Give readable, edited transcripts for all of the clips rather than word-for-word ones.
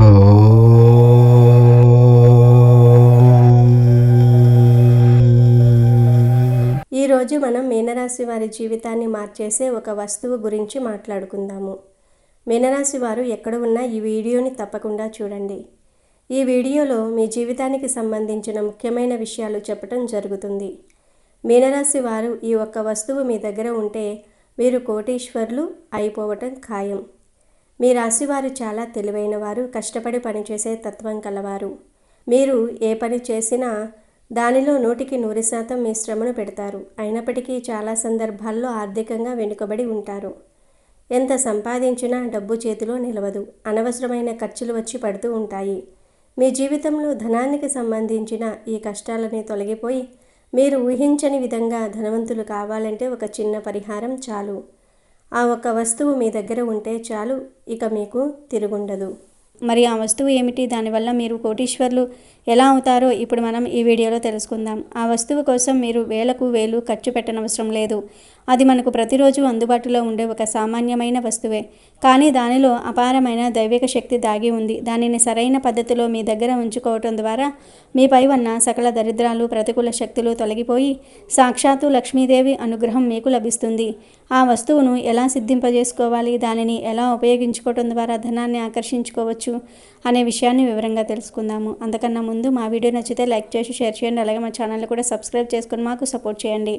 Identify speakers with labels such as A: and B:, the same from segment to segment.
A: ఈరోజు మనం మీనరాశి వారి జీవితాన్ని మార్చేసే ఒక వస్తువు గురించి మాట్లాడుకుందాము. మీనరాశి వారు ఎక్కడ ఉన్నా ఈ వీడియోని తప్పకుండా చూడండి. ఈ వీడియోలో మీ జీవితానికి సంబంధించిన ముఖ్యమైన విషయాలు చెప్పడం జరుగుతుంది. మీనరాశి వారు ఈ ఒక్క వస్తువు మీ దగ్గర ఉంటే మీరు కోటీశ్వర్లు అయిపోవటం ఖాయం. మీ రాశి వారు చాలా తెలివైన వారు, కష్టపడి పనిచేసే తత్వం కలవారు. మీరు ఏ పని చేసినా దానిలో 100% మీ శ్రమను పెడతారు. అయినప్పటికీ చాలా సందర్భాల్లో ఆర్థికంగా వెనుకబడి ఉంటారు. ఎంత సంపాదించినా డబ్బు చేతిలో నిలవదు. అనవసరమైన ఖర్చులు వచ్చి పడుతూ ఉంటాయి. మీ జీవితంలో ధనానికి సంబంధించిన ఈ కష్టాలని తొలగిపోయి మీరు ఊహించని విధంగా ధనవంతులు కావాలంటే ఒక చిన్న పరిహారం చాలు. ఆ ఒక్క వస్తువు మీ దగ్గర ఉంటే చాలు, ఇక మీకు తిరుగుండదు.
B: మరి ఆ వస్తువు ఏమిటి, దానివల్ల మీరు కోటీశ్వర్లు ఎలా అవుతారో ఇప్పుడు మనం ఈ వీడియోలో తెలుసుకుందాం. ఆ వస్తువు కోసం మీరు వేలు ఖర్చు పెట్టనవసరం లేదు. అది మనకు ప్రతిరోజు అందుబాటులో ఉండే ఒక సామాన్యమైన వస్తువే. కానీ దానిలో అపారమైన దైవిక శక్తి దాగి ఉంది. దానిని సరైన పద్ధతిలో మీ దగ్గర ఉంచుకోవటం ద్వారా మీపై ఉన్న సకల దరిద్రాలు, ప్రతికూల శక్తులు తొలగిపోయి సాక్షాత్తు లక్ష్మీదేవి అనుగ్రహం మీకు లభిస్తుంది. ఆ వస్తువును ఎలా సిద్ధింపజేసుకోవాలి, దానిని ఎలా ఉపయోగించుకోవటం ద్వారా ధనాన్ని ఆకర్షించుకోవచ్చు అనే విషయాన్ని వివరంగా తెలుసుకుందాము. అంతకన్నా ముందు మా వీడియో నచ్చితే లైక్ చేసి షేర్ చేయండి. అలాగే మా ఛానల్ కూడా సబ్స్క్రైబ్ చేసుకుని మాకు సపోర్ట్ చేయండి.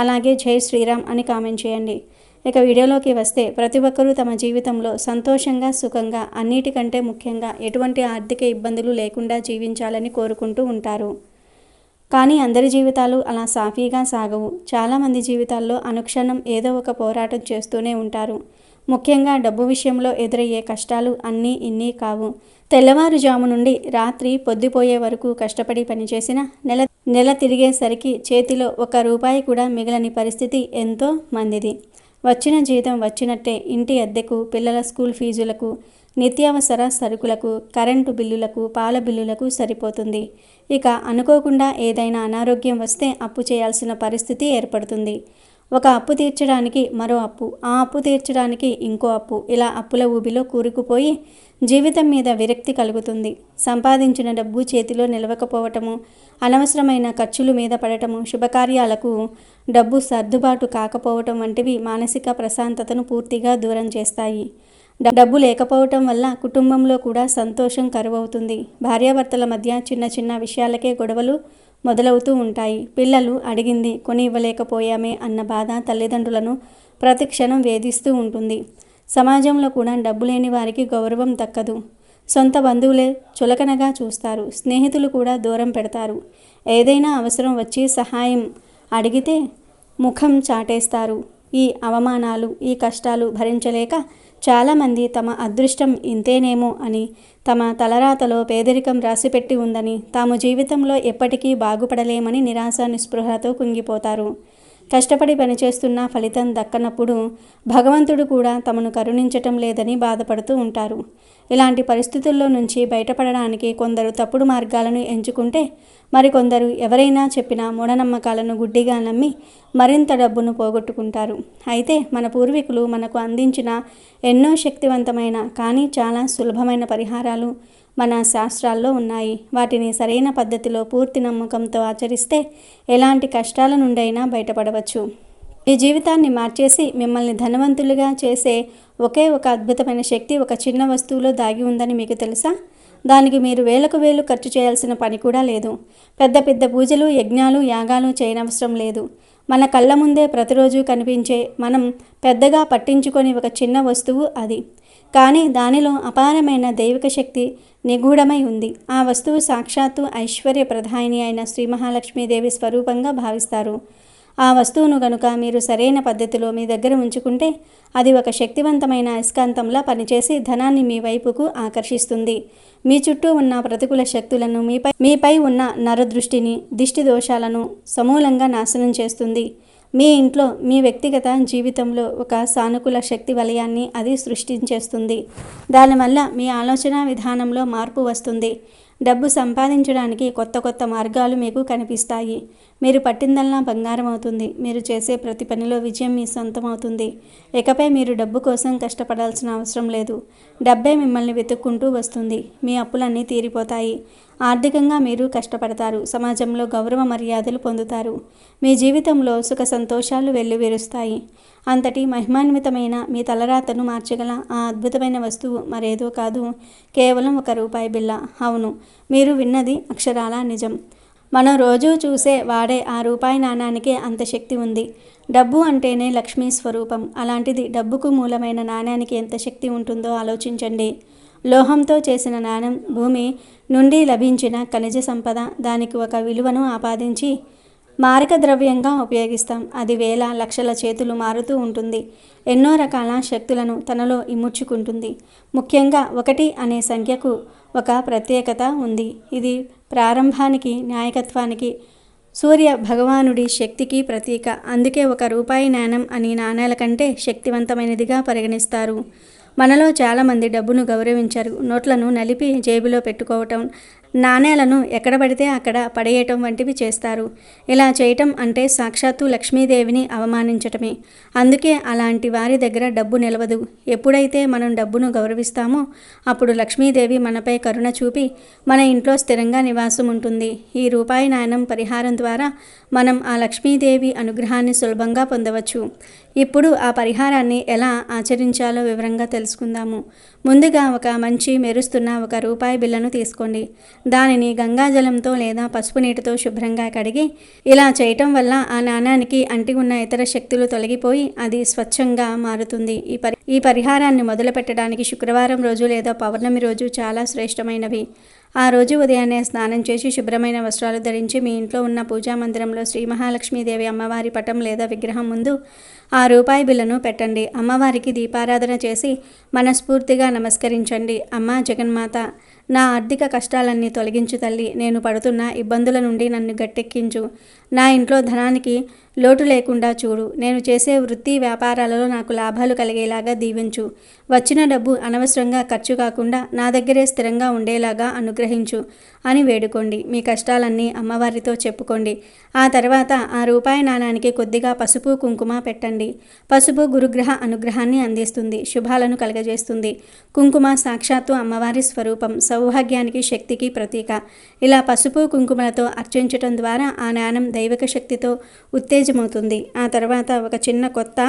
B: అలాగే జై శ్రీరామ్ అని కామెంట్ చేయండి. ఇక వీడియోలోకి వస్తే, ప్రతి ఒక్కరూ తమ జీవితంలో సంతోషంగా, సుఖంగా, అన్నిటికంటే ముఖ్యంగా ఎటువంటి ఆర్థిక ఇబ్బందులు లేకుండా జీవించాలని కోరుకుంటూ ఉంటారు. కానీ అందరి జీవితాలు అలా సాఫీగా సాగవు. చాలామంది జీవితాల్లో అనుక్షణం ఏదో ఒక పోరాటం చేస్తూనే ఉంటారు. ముఖ్యంగా డబ్బు విషయంలో ఎదురయ్యే కష్టాలు అన్నీ ఇన్నీ కావు. తెల్లవారుజాము నుండి రాత్రి పొద్దుపోయే వరకు కష్టపడి పనిచేసిన నెల తిరిగేసరికి చేతిలో ₹1 కూడా మిగలని పరిస్థితి ఎంతో మందిది. వచ్చిన జీతం వచ్చినట్టే ఇంటి అద్దెకు, పిల్లల స్కూల్ ఫీజులకు, నిత్యావసర సరుకులకు, కరెంటు బిల్లులకు, పాల బిల్లులకు సరిపోతుంది. ఇక అనుకోకుండా ఏదైనా అనారోగ్యం వస్తే అప్పు చేయాల్సిన పరిస్థితి ఏర్పడుతుంది. ఒక అప్పు తీర్చడానికి మరో అప్పు, ఆ అప్పు తీర్చడానికి ఇంకో అప్పు, ఇలా అప్పుల ఊబిలో కూరుకుపోయి జీవితం మీద విరక్తి కలుగుతుంది. సంపాదించిన డబ్బు చేతిలో నిలవకపోవటము, అనవసరమైన ఖర్చుల మీద పడటము, శుభకార్యాలకు డబ్బు సర్దుబాటు కాకపోవటం వంటివి మానసిక ప్రశాంతతను పూర్తిగా దూరం చేస్తాయి. డబ్బు లేకపోవటం వల్ల కుటుంబంలో కూడా సంతోషం కరువవుతుంది. భార్యాభర్తల మధ్య చిన్న చిన్న విషయాలకే గొడవలు మొదలవుతూ ఉంటాయి. పిల్లలు అడిగింది కొని ఇవ్వలేకపోయామే అన్న బాధ తల్లిదండ్రులను ప్రతిక్షణం వేధిస్తూ ఉంటుంది. సమాజంలో కూడా డబ్బు లేని వారికి గౌరవం దక్కదు. సొంత బంధువులే చులకనగా చూస్తారు. స్నేహితులు కూడా దూరం పెడతారు. ఏదైనా అవసరం వచ్చి సహాయం అడిగితే ముఖం చాటేస్తారు. ఈ అవమానాలు, ఈ కష్టాలు భరించలేక చాలామంది తమ అదృష్టం ఇంతేనేమో అని, తమ తలరాతలో పేదరికం రాసిపెట్టి ఉందని, తాము జీవితంలో ఎప్పటికీ బాగుపడలేమని నిరాశ నిస్పృహతో కుంగిపోతారు. కష్టపడి పనిచేస్తున్న ఫలితం దక్కనప్పుడు భగవంతుడు కూడా తమను కరుణించటం లేదని బాధపడుతూ ఉంటారు. ఇలాంటి పరిస్థితుల్లో నుంచి బయటపడడానికి కొందరు తప్పుడు మార్గాలను ఎంచుకుంటే, మరికొందరు ఎవరైనా చెప్పిన మూఢనమ్మకాలను గుడ్డిగా నమ్మి మరింత డబ్బును పోగొట్టుకుంటారు. అయితే మన పూర్వీకులు మనకు అందించిన ఎన్నో శక్తివంతమైన కానీ చాలా సులభమైన పరిహారాలు మన శాస్త్రాల్లో ఉన్నాయి. వాటిని సరైన పద్ధతిలో పూర్తి నమ్మకంతో ఆచరిస్తే ఎలాంటి కష్టాల నుండైనా బయటపడవచ్చు. మీ జీవితాన్ని మార్చేసి మిమ్మల్ని ధనవంతులుగా చేసే ఒకే ఒక అద్భుతమైన శక్తి ఒక చిన్న వస్తువులో దాగి ఉందని మీకు తెలుసా? దానికి మీరు వేలు ఖర్చు చేయాల్సిన పని కూడా లేదు. పెద్ద పెద్ద పూజలు, యజ్ఞాలు, యాగాలు చేయనవసరం లేదు. మన కళ్ళ ముందే ప్రతిరోజు కనిపించే, మనం పెద్దగా పట్టించుకొని ఒక చిన్న వస్తువు అది. కానీ దానిలో అపారమైన దైవిక శక్తి నిగూఢమై ఉంది. ఆ వస్తువు సాక్షాత్తు ఐశ్వర్య ప్రధాయిని అయిన శ్రీ మహాలక్ష్మీదేవి స్వరూపంగా భావిస్తారు. ఆ వస్తువును గనుక మీరు సరైన పద్ధతిలో మీ దగ్గర ఉంచుకుంటే అది ఒక శక్తివంతమైన అయస్కాంతంలా పనిచేసి ధనాన్ని మీ వైపుకు ఆకర్షిస్తుంది. మీ చుట్టూ ఉన్న ప్రతికూల శక్తులను, మీపై ఉన్న నరదృష్టిని, దిష్టి దోషాలను సమూలంగా నాశనం చేస్తుంది. మీ ఇంట్లో మీ వ్యక్తిగత జీవితంలో ఒక సానుకూల శక్తి వలయాన్ని అది సృష్టించేస్తుంది. దానివల్ల మీ ఆలోచన విధానంలో మార్పు వస్తుంది. డబ్బు సంపాదించడానికి కొత్త కొత్త మార్గాలు మీకు కనిపిస్తాయి. మీరు పట్టిందల్లా బంగారం అవుతుంది. మీరు చేసే ప్రతి పనిలో విజయం మీ సొంతం అవుతుంది. ఇకపై మీరు డబ్బు కోసం కష్టపడాల్సిన అవసరం లేదు. డబ్బే మిమ్మల్ని వెతుక్కుంటూ వస్తుంది. మీ అప్పులన్నీ తీరిపోతాయి. ఆర్థికంగా మీరు కష్టపడతారు. సమాజంలో గౌరవ మర్యాదలు పొందుతారు. మీ జీవితంలో సుఖ సంతోషాలు వెల్లువిరుస్తాయి. అంతటి మహిమాన్వితమైన మీ తలరాతను మార్చగల ఆ అద్భుతమైన వస్తువు మరేదో కాదు, కేవలం ₹1 బిళ్ళ. అవును, మీరు విన్నది అక్షరాలా నిజం. మనం రోజూ చూసే వాడే ఆ రూపాయి నాణానికి అంత శక్తి ఉంది. డబ్బు అంటేనే లక్ష్మీ స్వరూపం. అలాంటిది డబ్బుకు మూలమైన నాణానికి ఎంత శక్తి ఉంటుందో ఆలోచించండి. లోహంతో చేసిన నాణం, భూమి నుండి లభించిన ఖనిజ సంపద, దానికి ఒక విలువను ఆపాదించి మారక ద్రవ్యంగా ఉపయోగిస్తాం. అది వేల లక్షల చేతులు మారుతూ ఉంటుంది. ఎన్నో రకాల శక్తులను తనలో ఇముడ్చుకుంటుంది. ముఖ్యంగా 1 అనే సంఖ్యకు ఒక ప్రత్యేకత ఉంది. ఇది ప్రారంభానికి, నాయకత్వానికి, సూర్య భగవానుడి శక్తికి ప్రతీక. అందుకే ₹1 నాణెం అని నాణేల కంటే శక్తివంతమైనదిగా పరిగణిస్తారు. మనలో చాలామంది డబ్బును గౌరవించరు. నోట్లను నలిపి జేబులో పెట్టుకోవటం, నాణేలను ఎక్కడ పడితే అక్కడ పడేయటం వంటివి చేస్తారు. ఇలా చేయటం అంటే సాక్షాత్తు లక్ష్మీదేవిని అవమానించటమే. అందుకే అలాంటి వారి దగ్గర డబ్బు నిలవదు. ఎప్పుడైతే మనం డబ్బును గౌరవిస్తామో అప్పుడు లక్ష్మీదేవి మనపై కరుణ చూపి మన ఇంట్లో స్థిరంగా నివాసం ఉంటుంది. ఈ రూపాయి నాణెం పరిహారం ద్వారా మనం ఆ లక్ష్మీదేవి అనుగ్రహాన్ని సులభంగా పొందవచ్చు. ఇప్పుడు ఆ పరిహారాన్ని ఎలా ఆచరించాలో వివరంగా తెలుసుకుందాము. ముందుగా ఒక మంచి మెరుస్తున్న ₹1 బిళ్ళను తీసుకోండి. దానిని గంగాజలంతో లేదా పసుపు నీటితో శుభ్రంగా కడిగి, ఇలా చేయటం వల్ల ఆ నాణానికి అంటి ఉన్న ఇతర శక్తులు తొలగిపోయి అది స్వచ్ఛంగా మారుతుంది. ఈ పరిహారాన్ని మొదలు పెట్టడానికి శుక్రవారం రోజు లేదా పౌర్ణమి రోజు చాలా శ్రేష్టమైనవి. ఆ రోజు ఉదయాన్నే స్నానం చేసి శుభ్రమైన వస్త్రాలు ధరించి మీ ఇంట్లో ఉన్న పూజా మందిరంలో శ్రీ మహాలక్ష్మీదేవి అమ్మవారి పటం లేదా విగ్రహం ముందు ఆ ₹1 బిళ్ళను పెట్టండి. అమ్మవారికి దీపారాధన చేసి మనస్ఫూర్తిగా నమస్కరించండి. అమ్మా జగన్మాత, నా ఆర్థిక కష్టాలన్నీ తొలగించు తల్లి. నేను పడుతున్న ఇబ్బందుల నుండి నన్ను గట్టెక్కించు. నా ఇంట్లో ధనానికి లోటు లేకుండా చూడు. నేను చేసే వృత్తి వ్యాపారాలలో నాకు లాభాలు కలిగేలాగా దీవించు. వచ్చిన డబ్బు అనవసరంగా ఖర్చు కాకుండా నా దగ్గరే స్థిరంగా ఉండేలాగా అనుగ్రహించు అని వేడుకోండి. మీ కష్టాలన్నీ అమ్మవారితో చెప్పుకోండి. ఆ తర్వాత ఆ ₹1 నాణానికి కొద్దిగా పసుపు కుంకుమ పెట్టండి. పసుపు గురుగ్రహ అనుగ్రహాన్ని అందిస్తుంది, శుభాలను కలగజేస్తుంది. కుంకుమ సాక్షాత్తు అమ్మవారి స్వరూపం, సౌభాగ్యానికి శక్తికి ప్రతీక. ఇలా పసుపు కుంకుమలతో అర్చించటం ద్వారా ఆ నాణం దైవిక శక్తితో ఉత్తేజమవుతుంది. ఆ తర్వాత ఒక చిన్న కొత్త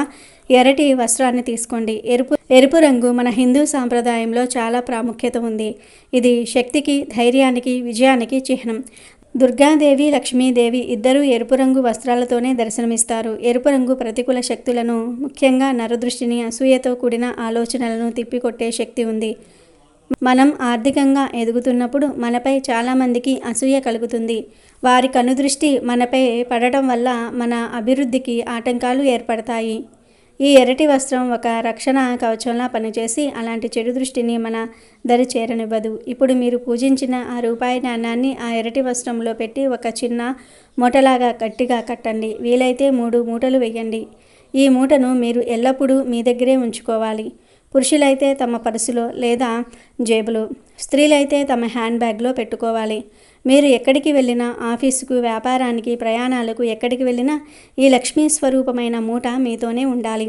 B: ఎర్రటి వస్త్రాన్ని తీసుకోండి. ఎరుపు రంగు మన హిందూ సాంప్రదాయంలో చాలా ప్రాముఖ్యత ఉంది. ఇది శక్తికి, ధైర్యానికి, విజయానికి చిహ్నం. దుర్గాదేవి, లక్ష్మీదేవి ఇద్దరూ ఎరుపు రంగు వస్త్రాలతోనే దర్శనమిస్తారు. ఎరుపు రంగు ప్రతికూల శక్తులను, ముఖ్యంగా నరదృష్టిని, అసూయతో కూడిన ఆలోచనలను తిప్పికొట్టే శక్తి ఉంది. మనం ఆర్థికంగా ఎదుగుతున్నప్పుడు మనపై చాలామందికి అసూయ కలుగుతుంది. వారి కనుదృష్టి మనపై పడటం వల్ల మన అభివృద్ధికి ఆటంకాలు ఏర్పడతాయి. ఈ ఎర్రటి వస్త్రం ఒక రక్షణ కవచంలా పనిచేసి అలాంటి చెడు దృష్టిని మన దరి చేరనివ్వదు. ఇప్పుడు మీరు పూజించిన ఆ ₹1 నాణాన్ని ఆ ఎర్రటి వస్త్రంలో పెట్టి ఒక చిన్న మూటలాగా గట్టిగా కట్టండి. వీలైతే 3 మూటలు వేయండి. ఈ మూటను మీరు ఎల్లప్పుడూ మీ దగ్గరే ఉంచుకోవాలి. పురుషులైతే తమ పర్సులో లేదా జేబులో, స్త్రీలైతే తమ హ్యాండ్ బ్యాగ్లో పెట్టుకోవాలి. మీరు ఎక్కడికి వెళ్ళినా, ఆఫీసుకు, వ్యాపారానికి, ప్రయాణాలకు ఎక్కడికి వెళ్ళినా ఈ లక్ష్మీ స్వరూపమైన మూట మీతోనే ఉండాలి.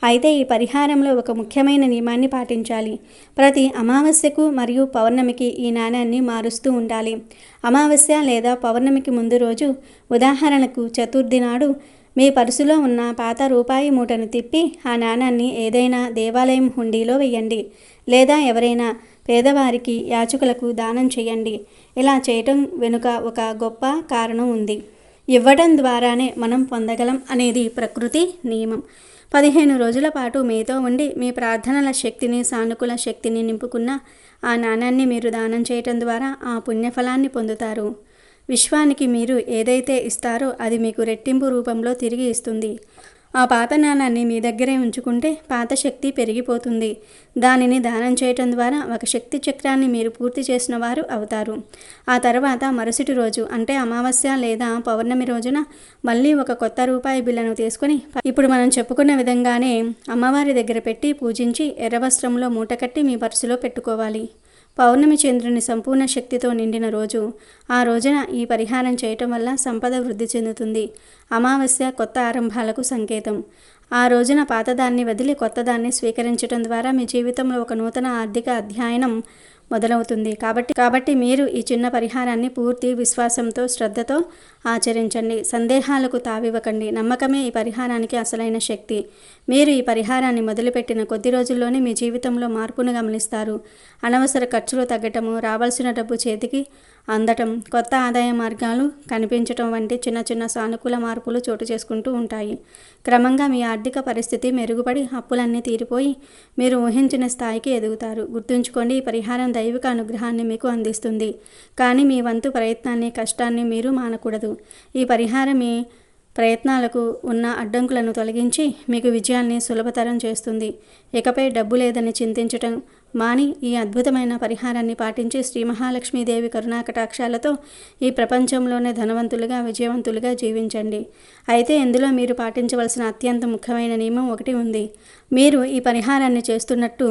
B: అయితే ఈ పరిహారంలో ఒక ముఖ్యమైన నియమాన్ని పాటించాలి. ప్రతి అమావాస్యకు మరియు పౌర్ణమికి ఈ నాణాన్ని మారుస్తూ ఉండాలి. అమావాస్య లేదా పౌర్ణమికి ముందు రోజు, ఉదాహరణకు చతుర్థి నాడు, మీ పర్సులో ఉన్న పాత ₹1 మూటను తిప్పి ఆ నాణాన్ని ఏదైనా దేవాలయం హుండీలో వేయండి, లేదా ఎవరైనా పేదవారికి, యాచకులకు దానం చేయండి. ఇలా చేయటం వెనుక ఒక గొప్ప కారణం ఉంది. ఇవ్వడం ద్వారానే మనం పొందగలం అనేది ప్రకృతి నియమం. 15 రోజుల పాటు మీతో ఉండి మీ ప్రార్థనల శక్తిని, సానుకూల శక్తిని నింపుకున్న ఆ నాణాన్ని మీరు దానం చేయటం ద్వారా ఆ పుణ్యఫలాన్ని పొందుతారు. విశ్వానికి మీరు ఏదైతే ఇస్తారో అది మీకు రెట్టింపు రూపంలో తిరిగి ఇస్తుంది. ఆ పాత నాణాన్ని మీ దగ్గరే ఉంచుకుంటే పాత శక్తి పెరిగిపోతుంది. దానిని దానం చేయటం ద్వారా ఒక శక్తి చక్రాన్ని మీరు పూర్తి చేసిన వారు అవుతారు. ఆ తర్వాత మరుసటి రోజు అంటే అమావాస్య లేదా పౌర్ణమి రోజున మళ్ళీ ఒక కొత్త రూపాయి బిళ్ళను తీసుకొని ఇప్పుడు మనం చెప్పుకున్న విధంగానే అమ్మవారి దగ్గర పెట్టి పూజించి ఎర్ర వస్త్రంలో మూటకట్టి మీ పర్సులో పెట్టుకోవాలి. పౌర్ణమి చంద్రుని సంపూర్ణ శక్తితో నిండిన రోజు. ఆ రోజున ఈ పరిహారం చేయటం వల్ల సంపద వృద్ధి చెందుతుంది. అమావాస్య కొత్త ఆరంభాలకు సంకేతం. ఆ రోజున పాతదాన్ని వదిలి కొత్తదాన్ని స్వీకరించడం ద్వారా మీ జీవితంలో ఒక నూతన ఆర్థిక అధ్యయనం మొదలవుతుంది. కాబట్టి మీరు ఈ చిన్న పరిహారాన్ని పూర్తి విశ్వాసంతో శ్రద్ధతో ఆచరించండి. సందేహాలకు తావివ్వకండి. నమ్మకమే ఈ పరిహారానికి అసలైన శక్తి. మీరు ఈ పరిహారాన్ని మొదలుపెట్టిన కొద్ది రోజుల్లోనే మీ జీవితంలో మార్పును గమనిస్తారు. అనవసర ఖర్చులు తగ్గటము, రావాల్సిన డబ్బు చేతికి అందటం, కొత్త ఆదాయ మార్గాలు కనిపించటం వంటి చిన్న చిన్న సానుకూల మార్పులు చోటు చేసుకుంటూ ఉంటాయి. క్రమంగా మీ ఆర్థిక పరిస్థితి మెరుగుపడి అప్పులన్నీ తీరిపోయి మీరు ఊహించిన స్థాయికి ఎదుగుతారు. గుర్తుంచుకోండి, ఈ పరిహారం దైవిక అనుగ్రహాన్ని మీకు అందిస్తుంది. కానీ మీ వంతు ప్రయత్నాన్ని, కష్టాన్ని మీరు మానకూడదు. ఈ పరిహారం మీ ప్రయత్నాలకు ఉన్న అడ్డంకులను తొలగించి మీకు విజయాన్ని సులభతరం చేస్తుంది. ఇకపై డబ్బు లేదని చింతించటం మాని ఈ అద్భుతమైన పరిహారాన్ని పాటించి శ్రీ మహాలక్ష్మీదేవి కరుణాకటాక్షాలతో ఈ ప్రపంచంలోనే ధనవంతులుగా, విజయవంతులుగా జీవించండి. అయితే ఇందులో మీరు పాటించవలసిన అత్యంత ముఖ్యమైన నియమం ఒకటి ఉంది. మీరు ఈ పరిహారాన్ని చేస్తున్నట్టు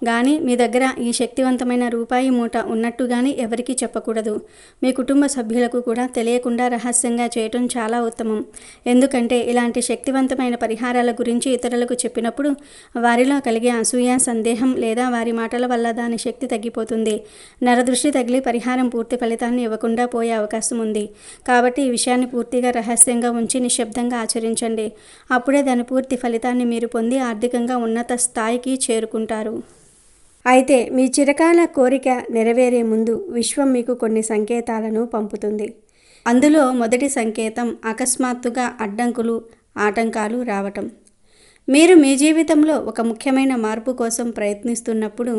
B: కానీ మీ దగ్గర ఈ శక్తివంతమైన రూపాయి మూట ఉన్నట్టు కానీ ఎవరికీ చెప్పకూడదు. మీ కుటుంబ సభ్యులకు కూడా తెలియకుండా రహస్యంగా చేయటం చాలా ఉత్తమం. ఎందుకంటే ఇలాంటి శక్తివంతమైన పరిహారాల గురించి ఇతరులకు చెప్పినప్పుడు వారిలో కలిగే అసూయ, సందేహం లేదా వారి మాటల వల్ల దాని శక్తి తగ్గిపోతుంది. నరదృష్టి తగిలి పరిహారం పూర్తి ఫలితాన్ని ఇవ్వకుండా పోయే అవకాశం ఉంది. కాబట్టి ఈ విషయాన్ని పూర్తిగా రహస్యంగా ఉంచి నిశ్శబ్దంగా ఆచరించండి. అప్పుడే దాని పూర్తి ఫలితాన్ని మీరు పొంది ఆర్థికంగా ఉన్నత స్థాయికి చేరుకుంటారు. అయితే మీ చిరకాల కోరిక నెరవేరే ముందు విశ్వం మీకు కొన్ని సంకేతాలను పంపుతుంది. అందులో మొదటి సంకేతం అకస్మాత్తుగా అడ్డంకులు, ఆటంకాలు రావటం. మీరు మీ జీవితంలో ఒక ముఖ్యమైన మార్పు కోసం ప్రయత్నిస్తున్నప్పుడు,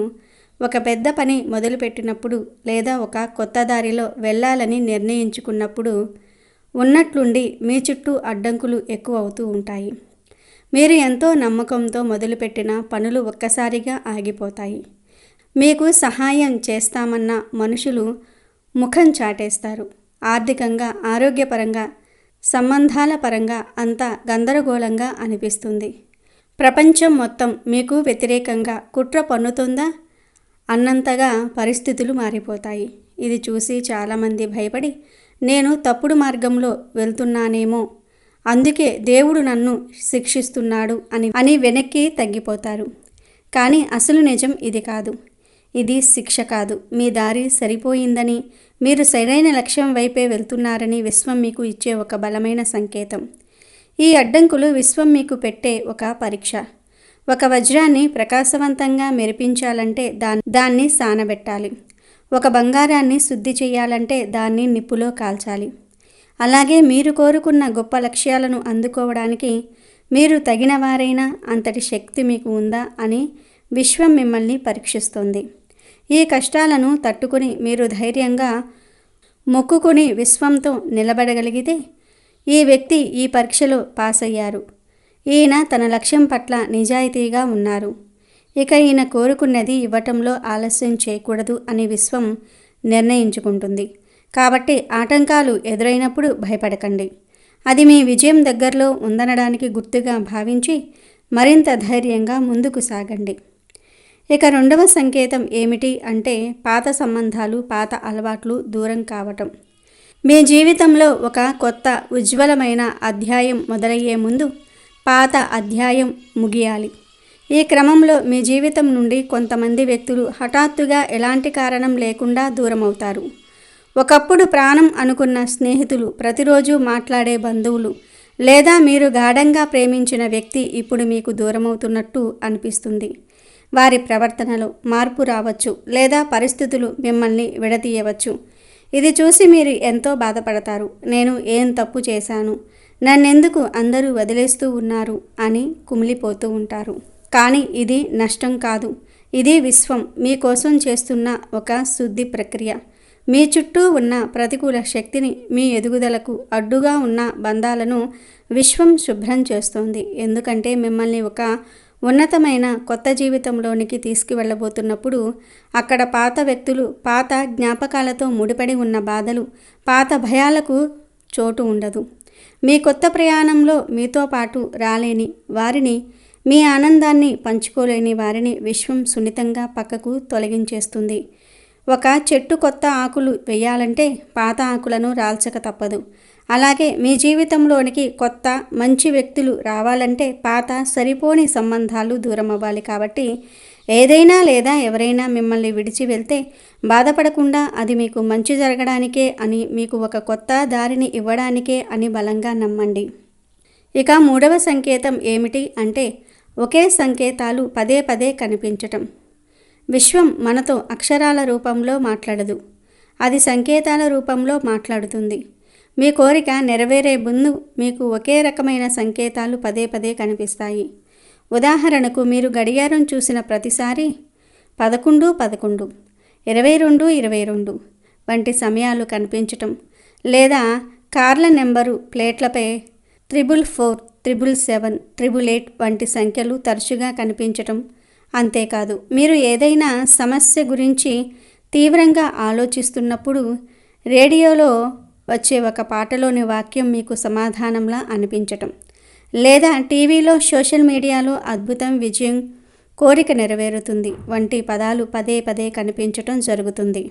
B: ఒక పెద్ద పని మొదలుపెట్టినప్పుడు లేదా ఒక కొత్త దారిలో వెళ్ళాలని నిర్ణయించుకున్నప్పుడు ఉన్నట్లుండి మీ చుట్టూ అడ్డంకులు ఎక్కువ అవుతూ ఉంటాయి. మీరు ఎంతో నమ్మకంతో మొదలుపెట్టిన పనులు ఒక్కసారిగా ఆగిపోతాయి. మీకు సహాయం చేస్తామన్న మనుషులు ముఖం చాటేస్తారు. ఆర్థికంగా, ఆరోగ్యపరంగా, సంబంధాల పరంగా అంతా గందరగోళంగా అనిపిస్తుంది. ప్రపంచం మొత్తం మీకు వ్యతిరేకంగా కుట్ర పన్నుతుందా అన్నంతగా పరిస్థితులు మారిపోతాయి. ఇది చూసి చాలామంది భయపడి నేను తప్పుడు మార్గంలో వెళ్తున్నానేమో, అందుకే దేవుడు నన్ను శిక్షిస్తున్నాడు అని వెనక్కి తగ్గిపోతారు. కానీ అసలు నిజం ఇది కాదు. ఇది శిక్ష కాదు. మీ దారి సరిపోయిందని, మీరు సరైన లక్ష్యం వైపే వెళ్తున్నారని విశ్వం మీకు ఇచ్చే ఒక బలమైన సంకేతం. ఈ అడ్డంకులు విశ్వం మీకు పెట్టే ఒక పరీక్ష. ఒక వజ్రాన్ని ప్రకాశవంతంగా మెరిపించాలంటే దాన్ని సానబెట్టాలి. ఒక బంగారాన్ని శుద్ధి చేయాలంటే దాన్ని నిప్పులో కాల్చాలి. అలాగే మీరు కోరుకున్న గొప్ప లక్ష్యాలను అందుకోవడానికి మీరు తగినవారైనా అంతటి శక్తి మీకు ఉందా అని విశ్వం మిమ్మల్ని పరీక్షిస్తుంది. ఈ కష్టాలను తట్టుకుని మీరు ధైర్యంగా మొక్కుకుని విశ్వంతో నిలబడగలిగితే ఈ వ్యక్తి ఈ పరీక్షలో పాస్ అయ్యారు. ఈయన తన లక్ష్యం పట్ల నిజాయితీగా ఉన్నారు. ఇక ఈయన కోరుకున్నది ఇవ్వటంలో ఆలస్యం చేయకూడదు అని విశ్వం నిర్ణయించుకుంటుంది. కాబట్టి ఆటంకాలు ఎదురైనప్పుడు భయపడకండి. అది మీ విజయం దగ్గరలో ఉందనడానికి గుర్తుగా భావించి మరింత ధైర్యంగా ముందుకు సాగండి. ఇక రెండవ సంకేతం ఏమిటి అంటే పాత సంబంధాలు, పాత అలవాట్లు దూరం కావటం. మీ జీవితంలో ఒక కొత్త ఉజ్వలమైన అధ్యాయం మొదలయ్యే ముందు పాత అధ్యాయం ముగియాలి. ఈ క్రమంలో మీ జీవితం నుండి కొంతమంది వ్యక్తులు హఠాత్తుగా ఎలాంటి కారణం లేకుండా దూరమవుతారు. ఒకప్పుడు ప్రాణం అనుకున్న స్నేహితులు, ప్రతిరోజు మాట్లాడే బంధువులు లేదా మీరు గాఢంగా ప్రేమించిన వ్యక్తి ఇప్పుడు మీకు దూరమవుతున్నట్టు అనిపిస్తుంది. వారి ప్రవర్తనలో మార్పు రావచ్చు లేదా పరిస్థితులు మిమ్మల్ని విడదీయవచ్చు. ఇది చూసి మీరు ఎంతో బాధపడతారు. నేను ఏం తప్పు చేశాను, నన్నెందుకు అందరూ వదిలేస్తూ ఉన్నారు అని కుమిలిపోతూ ఉంటారు. కానీ ఇది నష్టం కాదు. ఇది విశ్వం మీకోసం చేస్తున్న ఒక శుద్ధి ప్రక్రియ. మీ చుట్టూ ఉన్న ప్రతికూల శక్తిని, మీ ఎదుగుదలకు అడ్డుగా ఉన్న బంధాలను విశ్వం శుభ్రం చేస్తోంది. ఎందుకంటే మిమ్మల్ని ఒక ఉన్నతమైన కొత్త జీవితంలోనికి తీసుకువెళ్ళబోతున్నప్పుడు అక్కడ పాత వ్యక్తులు, పాత జ్ఞాపకాలతో ముడిపడి ఉన్న బాధలు, పాత భయాలకు చోటు ఉండదు. మీ కొత్త ప్రయాణంలో మీతో పాటు రాలేని వారిని, మీ ఆనందాన్ని పంచుకోలేని వారిని విశ్వం సున్నితంగా పక్కకు తొలగించేస్తుంది. ఒక చెట్టు కొత్త ఆకులు వేయాలంటే పాత ఆకులను రాల్చక తప్పదు. అలాగే మీ జీవితంలోనికి కొత్త మంచి వ్యక్తులు రావాలంటే పాత సరిపోని సంబంధాలు దూరం అవ్వాలి. కాబట్టి ఏదైనా లేదా ఎవరైనా మిమ్మల్ని విడిచి వెళ్తే బాధపడకుండా అది మీకు మంచి జరగడానికే అని, మీకు ఒక కొత్త దారిని ఇవ్వడానికే అని బలంగా నమ్మండి. ఇక మూడవ సంకేతం ఏమిటి అంటే ఒకే సంకేతాలు పదే పదే కనిపించటం. విశ్వం మనతో అక్షరాల రూపంలో మాట్లాడదు, అది సంకేతాల రూపంలో మాట్లాడుతుంది. మీ కోరిక నెరవేరే ముందు మీకు ఒకే రకమైన సంకేతాలు పదే పదే కనిపిస్తాయి. ఉదాహరణకు మీరు గడియారం చూసిన ప్రతిసారి 11:11, 22:22 వంటి సమయాలు కనిపించటం, లేదా కార్ల నెంబరు ప్లేట్లపై 444, 777, 888 వంటి సంఖ్యలు తరచుగా కనిపించటం. అంతేకాదు, మీరు ఏదైనా సమస్య గురించి తీవ్రంగా ఆలోచిస్తున్నప్పుడు రేడియోలో వచ్చే ఒక పాటలోని వాక్యం మీకు సమాధానంలా అనిపించటం, లేదా టీవీలో, సోషల్ మీడియాలో అద్భుతం, విజయం, కోరిక నెరవేరుతుంది వంటి పదాలు పదే పదే కనిపించటం జరుగుతుంది.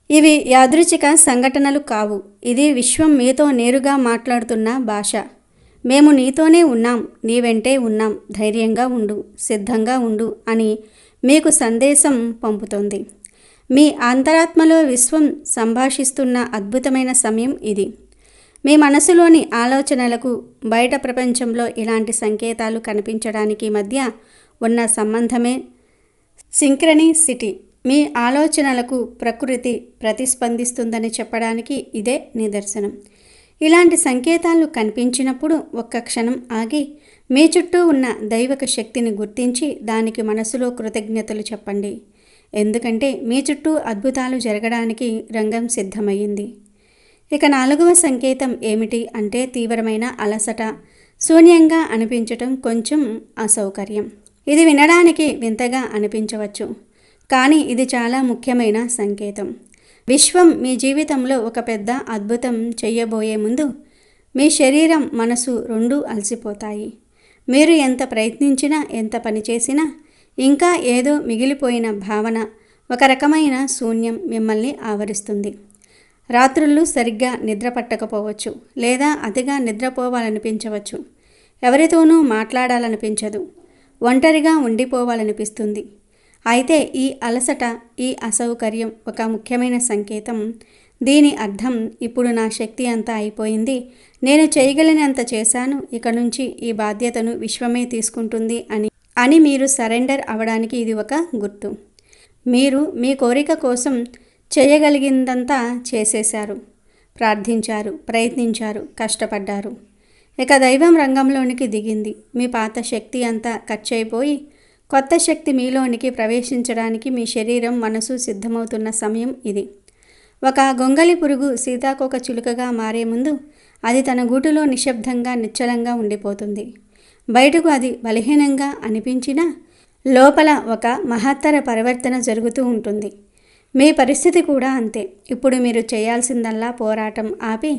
B: ఇవి యాదృచ్ఛిక సంఘటనలు కావు. ఇది విశ్వం మీతో నేరుగా మాట్లాడుతున్న భాష. మేము నీతోనే ఉన్నాం, నీ వెంటే ఉన్నాం, ధైర్యంగా ఉండు, సిద్ధంగా ఉండు అని మీకు సందేశం పంపుతోంది. మీ అంతరాత్మలో విశ్వం సంభాషిస్తున్న అద్భుతమైన సమయం ఇది. మీ మనసులోని ఆలోచనలకు బయట ప్రపంచంలో ఇలాంటి సంకేతాలు కనిపించడానికి మధ్య ఉన్న సంబంధమే సింక్రనిసిటీ. మీ ఆలోచనలకు ప్రకృతి ప్రతిస్పందిస్తుందని చెప్పడానికి ఇదే నిదర్శనం. ఇలాంటి సంకేతాలు కనిపించినప్పుడు ఒక్క క్షణం ఆగి మీ చుట్టూ ఉన్న దైవక శక్తిని గుర్తించి దానికి మనసులో కృతజ్ఞతలు చెప్పండి. ఎందుకంటే మీ చుట్టూ అద్భుతాలు జరగడానికి రంగం సిద్ధమయ్యింది. ఇక నాలుగవ సంకేతం ఏమిటి అంటే తీవ్రమైన అలసట, శూన్యంగా అనిపించటం, కొంచెం అసౌకర్యం. ఇది వినడానికి వింతగా అనిపించవచ్చు, కానీ ఇది చాలా ముఖ్యమైన సంకేతం. విశ్వం మీ జీవితంలో ఒక పెద్ద అద్భుతం చేయబోయే ముందు మీ శరీరం, మనసు రెండూ అలసిపోతాయి. మీరు ఎంత ప్రయత్నించినా, ఎంత పనిచేసినా ఇంకా ఏదో మిగిలిపోయిన భావన, ఒక రకమైన శూన్యం మిమ్మల్ని ఆవరిస్తుంది. రాత్రుళ్ళు సరిగ్గా నిద్ర పట్టకపోవచ్చు, లేదా అతిగా నిద్రపోవాలనిపించవచ్చు. ఎవరితోనూ మాట్లాడాలనిపించదు, ఒంటరిగా ఉండిపోవాలనిపిస్తుంది. అయితే ఈ అలసట, ఈ అసౌకర్యం ఒక ముఖ్యమైన సంకేతం. దీని అర్థం ఇప్పుడు నా శక్తి అంతా అయిపోయింది, నేను చేయగలిగినంత చేశాను, ఇక నుంచి ఈ బాధ్యతను విశ్వమే తీసుకుంటుంది అని మీరు సరెండర్ అవ్వడానికి ఇది ఒక గుర్తు. మీరు మీ కోరిక కోసం చేయగలిగిందంతా చేసేశారు, ప్రార్థించారు, ప్రయత్నించారు, కష్టపడ్డారు. ఇక దైవం రంగంలోనికి దిగింది. మీ పాత శక్తి అంతా ఖర్చయిపోయి కొత్త శక్తి మీలోనికి ప్రవేశించడానికి మీ శరీరం, మనసు సిద్ధమవుతున్న సమయం ఇది. ఒక గొంగళి పురుగు సీతాకోక చిలుకగా మారే ముందు అది తన గూటిలో నిశ్శబ్దంగా, నిశ్చలంగా ఉండిపోతుంది. బయటకు అది బలహీనంగా అనిపించినా లోపల ఒక మహత్తర పరివర్తన జరుగుతూ ఉంటుంది. మీ పరిస్థితి కూడా అంతే. ఇప్పుడు మీరు చేయాల్సిందల్లా పోరాటం ఆపి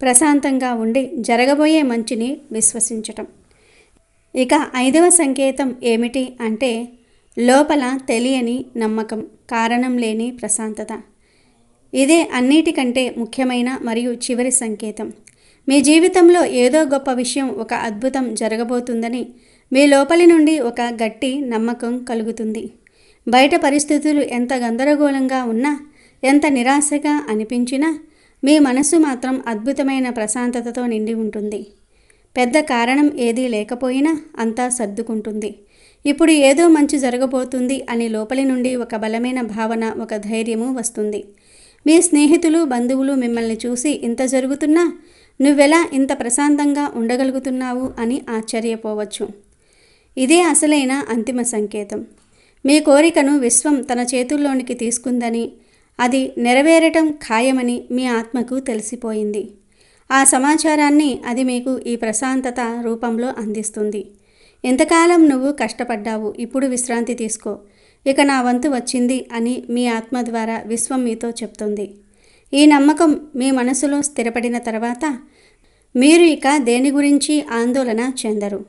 B: ప్రశాంతంగా ఉండి జరగబోయే మంచిని విశ్వసించటం. ఇక ఐదవ సంకేతం ఏమిటి అంటే లోపల తెలియని నమ్మకం, కారణం లేని ప్రశాంతత. ఇదే అన్నిటికంటే ముఖ్యమైన మరియు చివరి సంకేతం. మీ జీవితంలో ఏదో గొప్ప విషయం, ఒక అద్భుతం జరగబోతుందని మీ లోపలి నుండి ఒక గట్టి నమ్మకం కలుగుతుంది. బయట పరిస్థితులు ఎంత గందరగోళంగా ఉన్నా, ఎంత నిరాశగా అనిపించినా మీ మనసు మాత్రం అద్భుతమైన ప్రశాంతతతో నిండి ఉంటుంది. పెద్ద కారణం ఏదీ లేకపోయినా అంతా సర్దుకుంటుంది. ఇప్పుడు ఏదో మంచి జరగబోతుంది అని లోపలి నుండి ఒక బలమైన భావన, ఒక ధైర్యము వస్తుంది. మీ స్నేహితులు, బంధువులు మిమ్మల్ని చూసి ఇంత జరుగుతున్నా నువ్వెలా ఇంత ప్రశాంతంగా ఉండగలుగుతున్నావు అని ఆశ్చర్యపోవచ్చు. ఇదే అసలైన అంతిమ సంకేతం. మీ కోరికను విశ్వం తన చేతుల్లోనికి తీసుకుందని, అది నెరవేరటం ఖాయమని మీ ఆత్మకు తెలిసిపోయింది. ఆ సమాచారాన్ని అది మీకు ఈ ప్రశాంతత రూపంలో అందిస్తుంది. ఎంతకాలం నువ్వు కష్టపడ్డావు, ఇప్పుడు విశ్రాంతి తీసుకో, ఇక నా వంతు వచ్చింది అని మీ ఆత్మ ద్వారా విశ్వం మీతో చెప్తుంది. ఈ నమ్మకం మీ మనసులో స్థిరపడిన తర్వాత మీరు ఇక దేని గురించి ఆందోళన చెందరు.